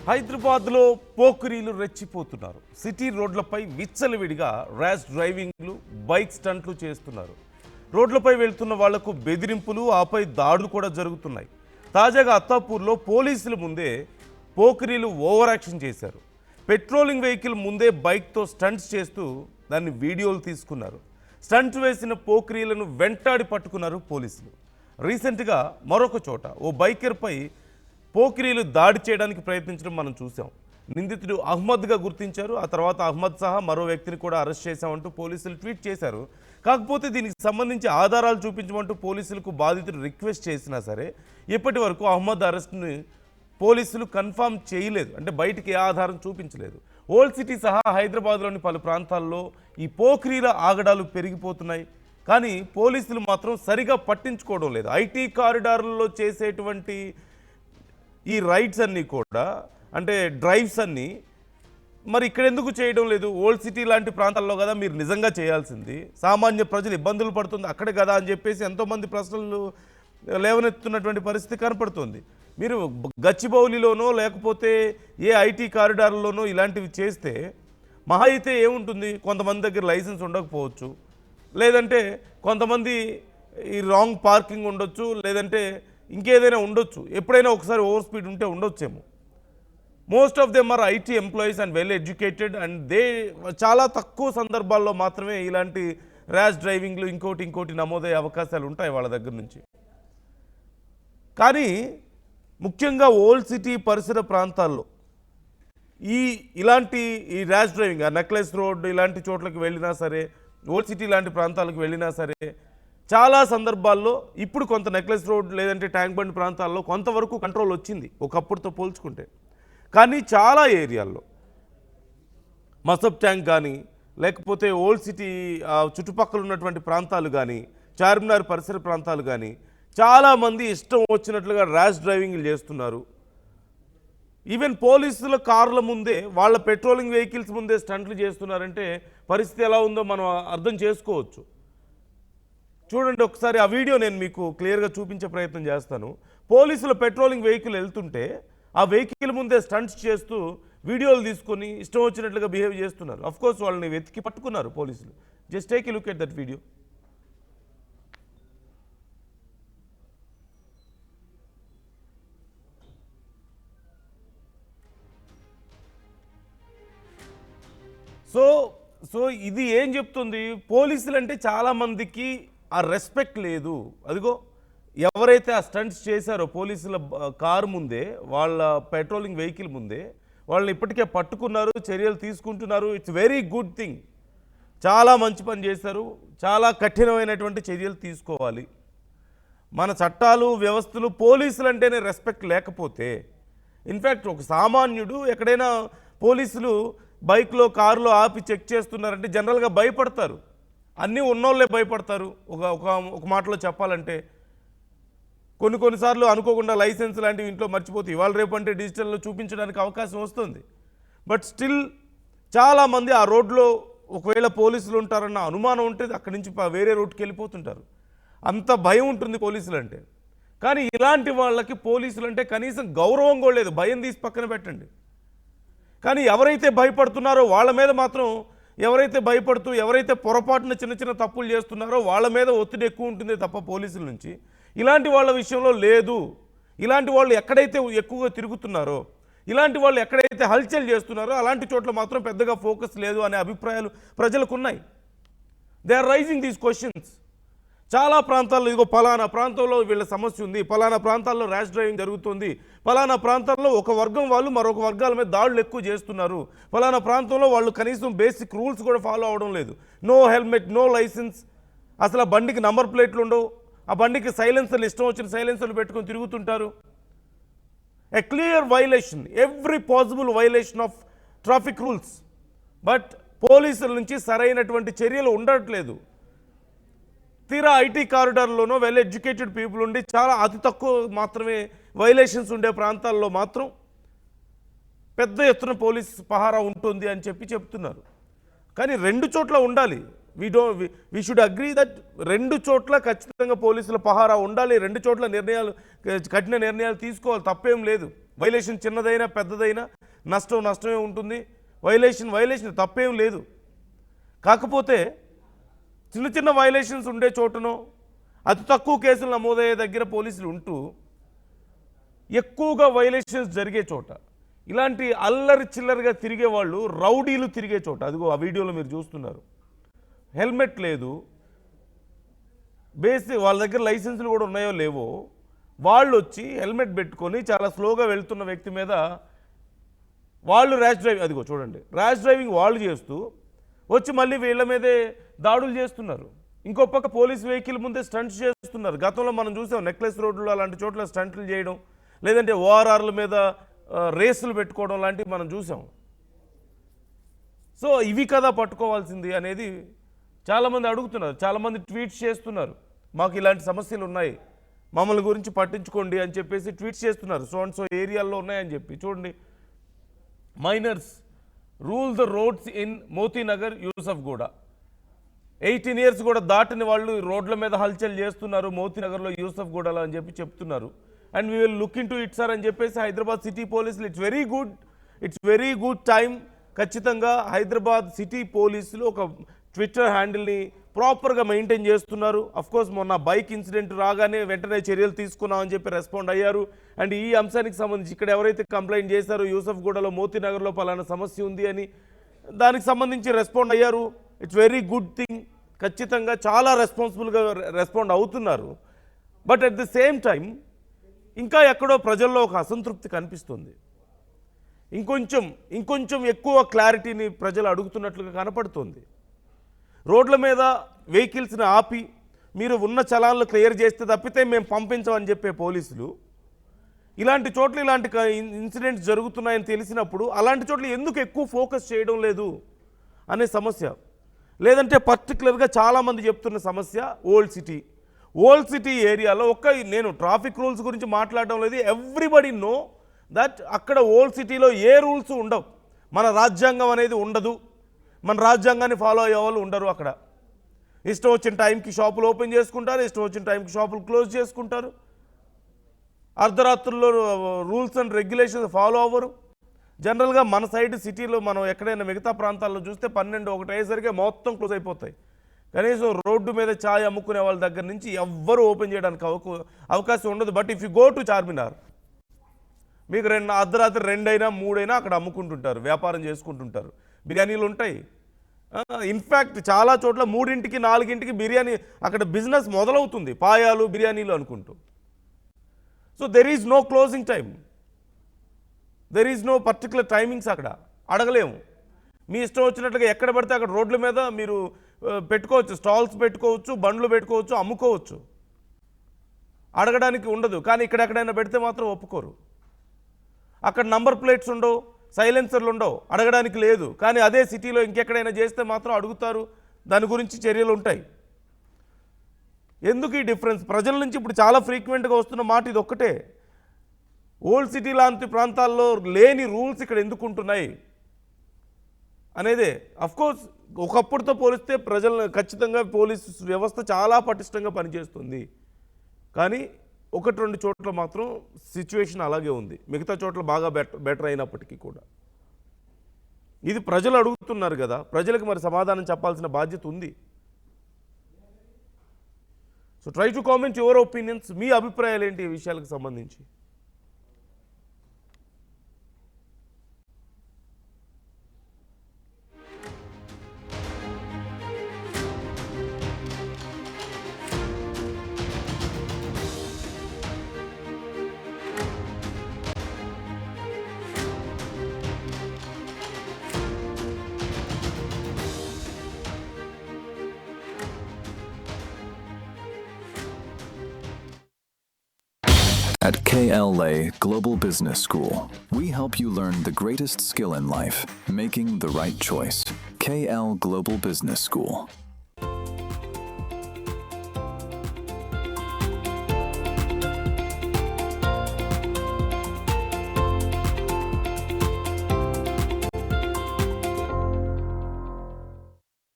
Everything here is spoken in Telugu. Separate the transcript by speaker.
Speaker 1: హైదరాబాద్లో పోకిరీలు రెచ్చిపోతున్నారు. సిటీ రోడ్లపై విచ్చలవిడిగా ర్యాష్ డ్రైవింగ్లు, బైక్ స్టంట్లు చేస్తున్నారు. రోడ్లపై వెళ్తున్న వాళ్లకు బెదిరింపులు, ఆపై దాడులు కూడా జరుగుతున్నాయి. తాజాగా అత్తాపూర్లో పోలీసుల ముందే పోకిరీలు ఓవర్ యాక్షన్ చేశారు. పెట్రోలింగ్ వెహికల్ ముందే బైక్తో స్టంట్స్ చేస్తూ దాన్ని వీడియోలు తీసుకున్నారు. స్టంట్ వేసిన పోకిరీలను వెంటాడి పట్టుకున్నారు పోలీసులు. రీసెంట్గా మరొక చోట ఓ బైకర్పై పోకిరీలు దాడి చేయడానికి ప్రయత్నించడం మనం చూసాం. నిందితుడు అహ్మద్గా గుర్తించారు. ఆ తర్వాత అహ్మద్ సహా మరో వ్యక్తిని కూడా అరెస్ట్ చేశామంటూ పోలీసులు ట్వీట్ చేశారు. కాకపోతే దీనికి సంబంధించి ఆధారాలు చూపించమంటూ పోలీసులకు బాధితుడు రిక్వెస్ట్ చేసినా సరే ఇప్పటి వరకు అహ్మద్ అరెస్ట్ని పోలీసులు కన్ఫర్మ్ చేయలేదు. అంటే బయటికి ఏ ఆధారం చూపించలేదు. ఓల్డ్ సిటీ సహా హైదరాబాద్లోని పలు ప్రాంతాల్లో ఈ పోకిరీల ఆగడాలు పెరిగిపోతున్నాయి. కానీ పోలీసులు మాత్రం సరిగా పట్టించుకోవడం లేదు. ఐటీ కారిడార్లలో చేసేటువంటి ఈ రైడ్స్ అన్నీ కూడా, అంటే డ్రైవ్స్ అన్నీ మరి ఇక్కడ ఎందుకు చేయడం లేదు? ఓల్డ్ సిటీ లాంటి ప్రాంతాల్లో కదా మీరు నిజంగా చేయాల్సింది. సామాన్య ప్రజలు ఇబ్బందులు పడుతుంది అక్కడే కదా అని చెప్పేసి ఎంతోమంది ప్రశ్నలు లేవనెత్తుతున్నటువంటి పరిస్థితి కనపడుతుంది. మీరు గచ్చిబౌలిలోనో లేకపోతే ఏ ఐటీ కారిడార్లోనో ఇలాంటివి చేస్తే మహా అయితే ఏముంటుంది? కొంతమంది దగ్గర లైసెన్స్ ఉండకపోవచ్చు, లేదంటే కొంతమంది ఈ రాంగ్ పార్కింగ్ ఉండొచ్చు, లేదంటే ఇంకేదైనా ఉండొచ్చు. ఎప్పుడైనా ఒకసారి ఓవర్ స్పీడ్ ఉంటే ఉండొచ్చేమో. Most of them or IT employees and well educated and చాలా తక్కువ సందర్భాల్లో మాత్రమే ఇలాంటి ర్యాష్ డ్రైవింగ్లు ఇంకోటి నమోదయ్యే అవకాశాలు ఉంటాయి వాళ్ళ దగ్గర నుంచి. కానీ ముఖ్యంగా ఓల్డ్ సిటీ పరిసర ప్రాంతాల్లో ఇలాంటి ర్యాష్ డ్రైవింగ్, నెక్లెస్ రోడ్ ఇలాంటి చోట్లకి వెళ్ళినా సరే, ఓల్డ్ సిటీ లాంటి ప్రాంతాలకు వెళ్ళినా సరే చాలా సందర్భాల్లో ఇప్పుడు కొంత నెక్లెస్ రోడ్ లేదంటే ట్యాంక్ బండ్ ప్రాంతాల్లో కొంతవరకు కంట్రోల్ వచ్చింది ఒకప్పుడుతో పోల్చుకుంటే. కానీ చాలా ఏరియాల్లో మసబ్ ట్యాంక్ కానీ, లేకపోతే ఓల్డ్ సిటీ చుట్టుపక్కల ఉన్నటువంటి ప్రాంతాలు కానీ, చార్మినార్ పరిసర ప్రాంతాలు కానీ చాలామంది ఇష్టం వచ్చినట్లుగా ర్యాష్ డ్రైవింగ్లు చేస్తున్నారు. ఈవెన్ పోలీసుల కార్ల ముందే, వాళ్ళ పెట్రోలింగ్ వెహికల్స్ ముందే స్టంట్లు చేస్తున్నారంటే పరిస్థితి ఎలా ఉందో మనం అర్థం చేసుకోవచ్చు. చూడండి ఒకసారి ఆ వీడియో నేను మీకు క్లియర్గా చూపించే ప్రయత్నం చేస్తాను. పోలీసుల పెట్రోలింగ్ వెహికల్ వెళ్తుంటే ఆ వెహికల్ ముందే స్టంట్స్ చేస్తూ వీడియోలు తీసుకొని ఇష్టం వచ్చినట్లుగా బిహేవ్ చేస్తున్నారు. అఫ్కోర్స్ వాళ్ళని వెతికి పట్టుకున్నారు పోలీసులు. Just take a look at that video. So ఇది ఏం చెప్తుంది? పోలీసులు అంటే చాలామందికి ఆ రెస్పెక్ట్ లేదు. అదిగో ఎవరైతే ఆ స్టంట్స్ చేశారో పోలీసుల కారు ముందే, వాళ్ళ పెట్రోలింగ్ వెహికల్ ముందే వాళ్ళని ఇప్పటికే పట్టుకున్నారు, చర్యలు తీసుకుంటున్నారు. It's very good thing. చాలా మంచి పని చేశారు. చాలా కఠినమైనటువంటి చర్యలు తీసుకోవాలి. మన చట్టాలు, వ్యవస్థలు, పోలీసులు అంటేనే రెస్పెక్ట్ లేకపోతే, ఇన్ఫ్యాక్ట్ ఒక సామాన్యుడు ఎక్కడైనా పోలీసులు బైక్లో, కారులో ఆపి చెక్ చేస్తున్నారంటే జనరల్గా భయపడతారు. అన్నీ ఉన్నోళ్ళే భయపడతారు. ఒక మాటలో చెప్పాలంటే కొన్నిసార్లు అనుకోకుండా లైసెన్స్ లాంటివి ఇంట్లో మర్చిపోతే ఇవాళ రేపు అంటే డిజిటల్లో చూపించడానికి అవకాశం వస్తుంది. బట్ స్టిల్ చాలామంది ఆ రోడ్లో ఒకవేళ పోలీసులు ఉంటారన్న అనుమానం ఉంటే అక్కడి నుంచి వేరే రూట్కి వెళ్ళిపోతుంటారు. అంత భయం ఉంటుంది పోలీసులు అంటే. కానీ ఇలాంటి వాళ్ళకి పోలీసులు అంటే కనీసం గౌరవం కూడా లేదు. భయం తీసి పక్కన పెట్టండి. కానీ ఎవరైతే భయపడుతున్నారో వాళ్ళ మీద మాత్రం, ఎవరైతే పొరపాటున చిన్న తప్పులు చేస్తున్నారో వాళ్ళ మీద ఒత్తిడి ఎక్కువ ఉంటుంది తప్ప పోలీసుల నుంచి ఇలాంటి వాళ్ళ విషయంలో లేదు. ఇలాంటి వాళ్ళు ఎక్కడైతే ఎక్కువగా తిరుగుతున్నారో, ఇలాంటి వాళ్ళు ఎక్కడైతే హల్చల్ చేస్తున్నారో అలాంటి చోట్ల మాత్రం పెద్దగా ఫోకస్ లేదు అనే అభిప్రాయాలు ప్రజలకు ఉన్నాయి. They are raising these questions. చాలా ప్రాంతాల్లో ఇదిగో పలానా ప్రాంతంలో వీళ్ళ సమస్య ఉంది, పలానా ప్రాంతాల్లో ర్యాష్ డ్రైవింగ్ జరుగుతుంది, పలానా ప్రాంతాల్లో ఒక వర్గం వాళ్ళు మరొక వర్గాల మీద దాడులు ఎక్కువ చేస్తున్నారు, పలానా ప్రాంతంలో వాళ్ళు కనీసం బేసిక్ రూల్స్ కూడా ఫాలో అవడం లేదు. నో హెల్మెట్, నో లైసెన్స్, అసలు ఆ బండికి నంబర్ ప్లేట్లు ఉండవు, ఆ బండికి సైలెన్సర్లు ఇష్టం వచ్చిన సైలెన్సర్లు పెట్టుకొని తిరుగుతుంటారు. A clear violation, every possible violation of traffic rules. But పోలీసుల నుంచి సరైనటువంటి చర్యలు ఉండట్లేదు. తీరా ఐటీ కారిడార్లోనో వెల్ ఎడ్యుకేటెడ్ పీపుల్ ఉండి చాలా అతి తక్కువ మాత్రమే వైలేషన్స్ ఉండే ప్రాంతాల్లో మాత్రం పెద్ద ఎత్తున పోలీస్ పహారా ఉంటుంది అని చెప్తున్నారు. కానీ రెండు చోట్ల ఉండాలి. we should agree that రెండు చోట్ల ఖచ్చితంగా పోలీసుల పహారా ఉండాలి. రెండు చోట్ల కఠిన నిర్ణయాలు తీసుకోవాలి, తప్పేం లేదు. వైలేషన్ చిన్నదైనా పెద్దదైనా నష్టమే ఉంటుంది. వైలేషన్ తప్పేం లేదు. కాకపోతే చిన్న చిన్న వైలేషన్స్ ఉండే చోటనో అతి తక్కువ కేసులు నమోదయ్యే దగ్గర పోలీసులు ఉంటూ ఎక్కువగా వైలేషన్స్ జరిగే చోట, ఇలాంటి అల్లరి చిల్లరిగా తిరిగే వాళ్ళు, రౌడీలు తిరిగే చోట, అదిగో ఆ వీడియోలో మీరు చూస్తున్నారు, హెల్మెట్ లేదు, వాళ్ళ దగ్గర లైసెన్సులు కూడా ఉన్నాయో లేవో, వాళ్ళు వచ్చి హెల్మెట్ పెట్టుకొని చాలా స్లోగా వెళ్తున్న వ్యక్తి మీద వాళ్ళు అదిగో చూడండి, ర్యాష్ డ్రైవింగ్ వాళ్ళు చేస్తూ వచ్చి మళ్ళీ వీళ్ళ మీదే దాడులు చేస్తున్నారు. ఇంకో పక్క పోలీస్ వెహికల్ ముందే స్టంట్స్ చేస్తున్నారు. గతంలో మనం చూసాం నెక్లెస్ రోడ్లు అలాంటి చోట్ల స్టంట్లు చేయడం, లేదంటే ఓఆర్ఆర్ల మీద రేసులు పెట్టుకోవడం లాంటివి మనం చూసాం. సో ఇవి కదా పట్టుకోవాల్సింది అనేది చాలామంది అడుగుతున్నారు, చాలామంది ట్వీట్స్ చేస్తున్నారు, మాకు ఇలాంటి సమస్యలు ఉన్నాయి, మమ్మల్ని గురించి పట్టించుకోండి అని చెప్పేసి ట్వీట్స్ చేస్తున్నారు. సో అండ్ సో ఏరియాల్లో ఉన్నాయని చెప్పి. చూడండి, minors rule the roads in Motinagar, Yousufguda. 18 years కూడా దాటిన వాళ్ళు రోడ్ల మీద హల్చల్ చేస్తున్నారు మోతీనగర్లో, యూసఫ్గూడలో అని చెప్పి చెప్తున్నారు. And we will look in to it sir అని చెప్పేసి హైదరాబాద్ సిటీ పోలీసులు ఇట్స్ వెరీ గుడ్ టైం. ఖచ్చితంగా హైదరాబాద్ సిటీ పోలీసులు ఒక ట్విట్టర్ హ్యాండిల్ని ప్రాపర్గా మెయింటైన్ చేస్తున్నారు. అఫ్కోర్స్ మొన్న బైక్ ఇన్సిడెంట్ రాగానే వెంటనే చర్యలు తీసుకున్నామని చెప్పి రెస్పాండ్ అయ్యారు. అండ్ ఈ అంశానికి సంబంధించి ఇక్కడ ఎవరైతే కంప్లైంట్ చేశారో యూసఫ్గూడలో మోతీనగర్లో పలానా సమస్య ఉంది అని, దానికి సంబంధించి రెస్పాండ్ అయ్యారు. It's very good thing. ఖచ్చితంగా చాలా రెస్పాన్సిబుల్గా రెస్పాండ్ అవుతున్నారు. But at the same time ఇంకా ఎక్కడో ప్రజల్లో ఒక అసంతృప్తి కనిపిస్తుంది. ఇంకొంచెం ఎక్కువ క్లారిటీని ప్రజలు అడుగుతున్నట్లుగా కనపడుతుంది. రోడ్ల మీద వెహికల్స్ని ఆపి మీరు ఉన్న చలాన్లు క్లియర్ చేస్తే తప్పితే మేము పంపించమని చెప్పే పోలీసులు ఇలాంటి చోట్ల ఇలాంటి ఇన్సిడెంట్స్ జరుగుతున్నాయని తెలిసినప్పుడు అలాంటి చోట్ల ఎందుకు ఎక్కువ ఫోకస్ చేయడం లేదు అనే సమస్య. లేదంటే పర్టికులర్గా చాలామంది చెప్తున్న సమస్య ఓల్డ్ సిటీ ఏరియాలో నేను ట్రాఫిక్ రూల్స్ గురించి మాట్లాడడం లేదు. ఎవ్రీబడి నో దట్ అక్కడ ఓల్డ్ సిటీలో ఏ రూల్స్ ఉండవు. మన రాజ్యాంగం అనేది ఉండదు. మన రాజ్యాంగాన్ని ఫాలో అయ్యే వాళ్ళు ఉండరు. అక్కడ ఇష్టం వచ్చిన టైంకి షాపులు ఓపెన్ చేసుకుంటారు, ఇష్టం వచ్చిన టైంకి షాపులు క్లోజ్ చేసుకుంటారు. అర్ధరాత్రుల్లో రూల్స్ అండ్ రెగ్యులేషన్స్ ఫాలో అవ్వరు. జనరల్గా మన సైడ్ సిటీలో మనం ఎక్కడైనా మిగతా ప్రాంతాల్లో చూస్తే 12-1 అయ్యేసరికి మొత్తం క్లోజ్ అయిపోతాయి. కనీసం రోడ్డు మీద ఛాయ్ అమ్ముకునే వాళ్ళ దగ్గర నుంచి ఎవ్వరూ ఓపెన్ చేయడానికి అవకాశం ఉండదు. But if you go to Charminar, మీకు అర్ధరాత్రి 2 అయినా 3 అయినా అక్కడ అమ్ముకుంటుంటారు, వ్యాపారం చేసుకుంటుంటారు. బిర్యానీలు ఉంటాయి. ఇన్ఫ్యాక్ట్ చాలా చోట్ల 3-4 బిర్యానీ అక్కడ బిజినెస్ మొదలవుతుంది, పాయాలు బిర్యానీలు అనుకుంటూ. So there is no closing time, there is no particular timings. అక్కడ అడగలేము. మీ ఇష్టం వచ్చినట్లుగా ఎక్కడ పడితే అక్కడ రోడ్ల మీద మీరు పెట్టుకోవచ్చు, స్టాల్స్ పెట్టుకోవచ్చు, బండ్లు పెట్టుకోవచ్చు, అమ్ముకోవచ్చు. అడగడానికి ఉండదు. కానీ ఇక్కడెక్కడైనా పెడితే మాత్రం ఒప్పుకోరు. అక్కడ నంబర్ ప్లేట్స్ ఉండవు, సైలెన్సర్లు ఉండవు, అడగడానికి లేదు. కానీ అదే సిటీలో ఇంకెక్కడైనా చేస్తే మాత్రం అడుగుతారు, దాని గురించి చర్యలు ఉంటాయి. ఎందుకు ఈ డిఫరెన్స్? ప్రజల నుంచి ఇప్పుడు చాలా ఫ్రీక్వెంట్గా వస్తున్న మాట ఇది ఒక్కటే. ఓల్డ్ సిటీ లాంటి ప్రాంతాల్లో లేని రూల్స్ ఇక్కడ ఎందుకు ఉంటున్నాయి అనేదే. అఫ్కోర్స్ ఒకప్పుడుతో పోలిస్తే ప్రజలను ఖచ్చితంగా పోలీసు వ్యవస్థ చాలా పటిష్టంగా పనిచేస్తుంది. కానీ 1-2 చోట్ల మాత్రం సిచ్యువేషన్ అలాగే ఉంది. మిగతా చోట్ల బాగా బెటర్ అయినప్పటికీ కూడా ఇది ప్రజలు అడుగుతున్నారు కదా, ప్రజలకు మరి సమాధానం చెప్పాల్సిన బాధ్యత ఉంది. So try to comment your opinions. మీ అభిప్రాయాలు ఏంటి ఈ విషయాలకు సంబంధించి?
Speaker 2: At KLA Global Business School, we help you learn the greatest skill in life, making the right choice. KL Global Business School.